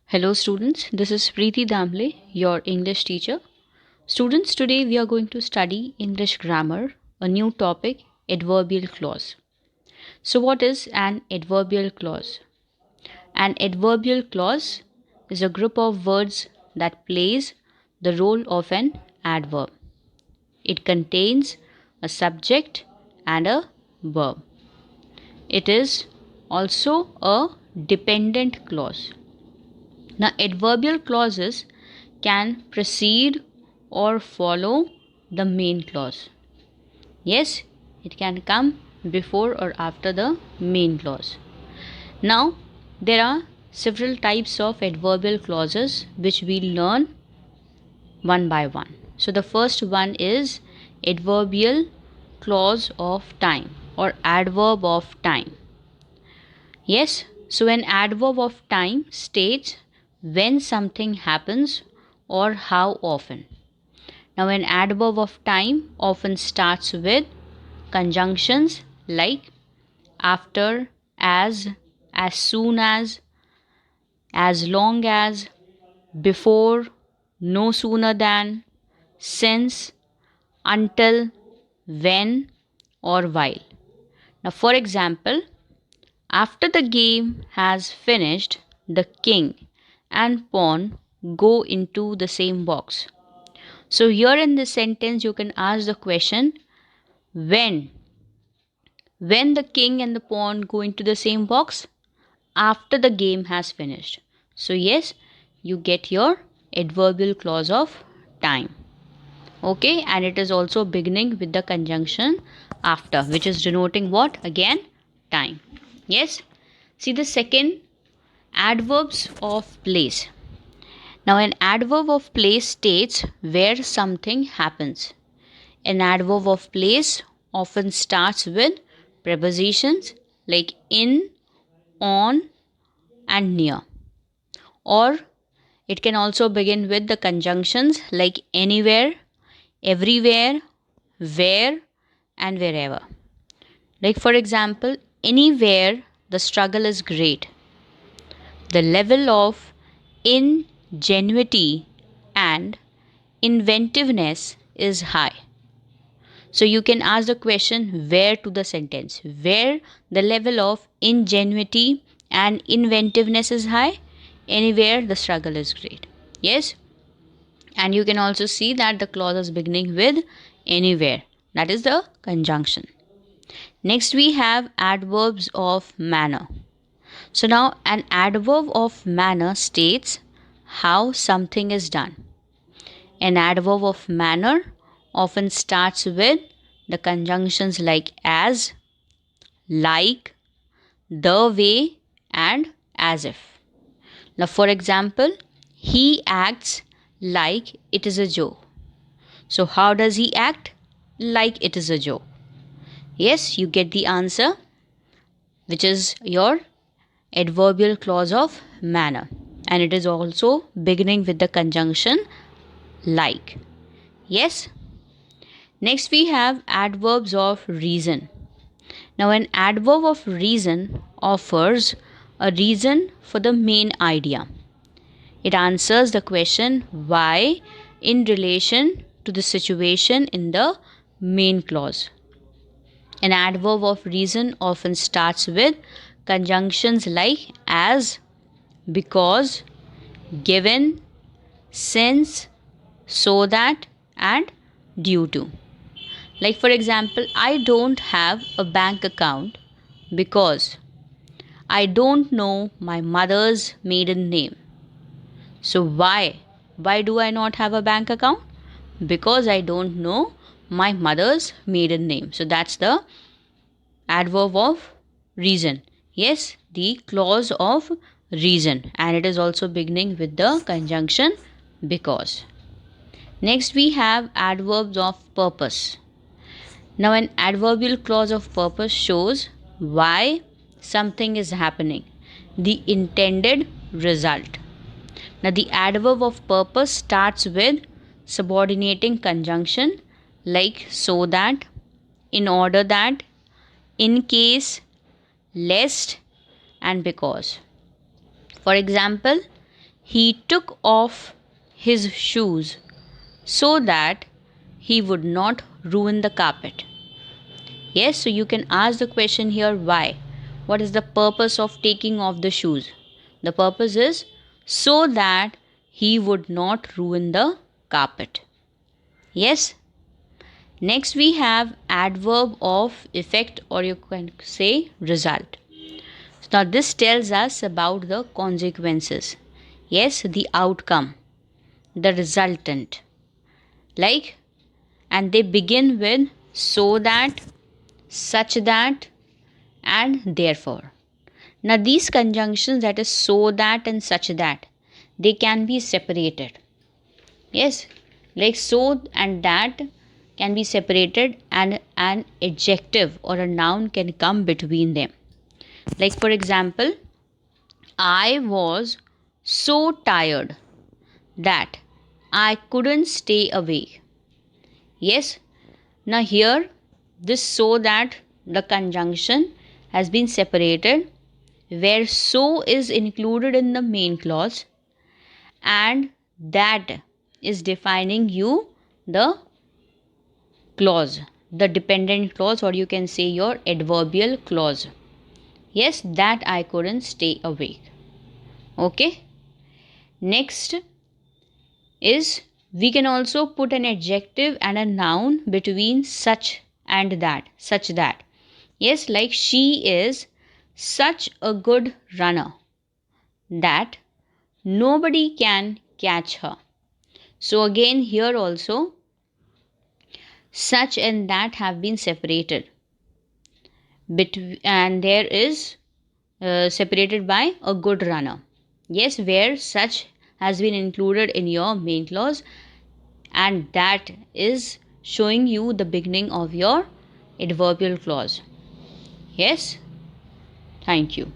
Hello students, this is Preeti Damle, your English teacher. Students, today we are going to study English grammar, a new topic, adverbial clause. So what is an adverbial clause? An adverbial clause is a group of words that plays the role of an adverb. It contains a subject and a verb. It is also a dependent clause. Now, adverbial clauses can precede or follow the main clause. Yes, it can come before or after the main clause. Now, there are several types of adverbial clauses which we'll learn one by one. So, the first one is adverbial clause of time or adverb of time. Yes, so an adverb of time states when something happens or how often. Now, an adverb of time often starts with conjunctions like after, as soon as long as, before, no sooner than, since, until, when, or while. Now, for example, after the game has finished, the king and pawn go into the same box. So, here in this sentence, you can ask the question when? When the king and the pawn go into the same box? After the game has finished. So, yes, you get your adverbial clause of time. Okay, and it is also beginning with the conjunction after, which is denoting what? Again, time. Yes, see the second, adverbs of place. Now, an adverb of place states where something happens. An adverb of place often starts with prepositions like in, on, and near. Or it can also begin with the conjunctions like anywhere, everywhere, where, and wherever. Like, for example, anywhere the struggle is great. The level of ingenuity and inventiveness is high. So you can ask the question where to the sentence. Where the level of ingenuity and inventiveness is high, anywhere the struggle is great. Yes? And you can also see that the clause is beginning with anywhere. That is the conjunction. Next we have adverbs of manner. So now an adverb of manner states how something is done. An adverb of manner often starts with the conjunctions like as, like, the way, and as if. Now, for example, he acts like it is a joke. So, how does he act? Like it is a joke. Yes, you get the answer, which is your adverbial clause of manner. And it is also beginning with the conjunction like. Yes. Next, we have adverbs of reason. Now, an adverb of reason offers a reason for the main idea. It answers the question why in relation to the situation in the main clause. An adverb of reason often starts with conjunctions like as, because, given, since, so that, and due to. Like, for example, I don't have a bank account because I don't know my mother's maiden name. So, why? Why do I not have a bank account? Because I don't know my mother's maiden name. So, that's the adverb of reason. Yes, the clause of reason, and it is also beginning with the conjunction because. Next, we have adverbs of purpose. Now, an adverbial clause of purpose shows why something is happening, the intended result. Now, the adverb of purpose starts with subordinating conjunction like so that, in order that, in case, lest, and because. For example, he took off his shoes so that he would not ruin the carpet. Yes, so you can ask the question here, why? What is the purpose of taking off the shoes? The purpose is so that he would not ruin the carpet. Yes. Next we have adverb of effect, or you can say result. So now this tells us about the consequences. Yes, the outcome, the resultant. Like, and they begin with so that, such that, and therefore. Now these conjunctions, that is so that and such that, they can be separated. Yes, like so and that can be separated, and an adjective or a noun can come between them. Like for example, I was so tired that I couldn't stay awake. Yes, now here this so that, the conjunction has been separated, where so is included in the main clause and that is defining you the clause, the dependent clause, or you can say your adverbial clause. Yes, that I couldn't stay awake. Okay. Next is, we can also put an adjective and a noun between such and that, such that. Yes, like she is such a good runner that nobody can catch her. So again here also such and that have been separated and there is separated by a good runner. Yes, where such has been included in your main clause and that is showing you the beginning of your adverbial clause. Yes, thank you.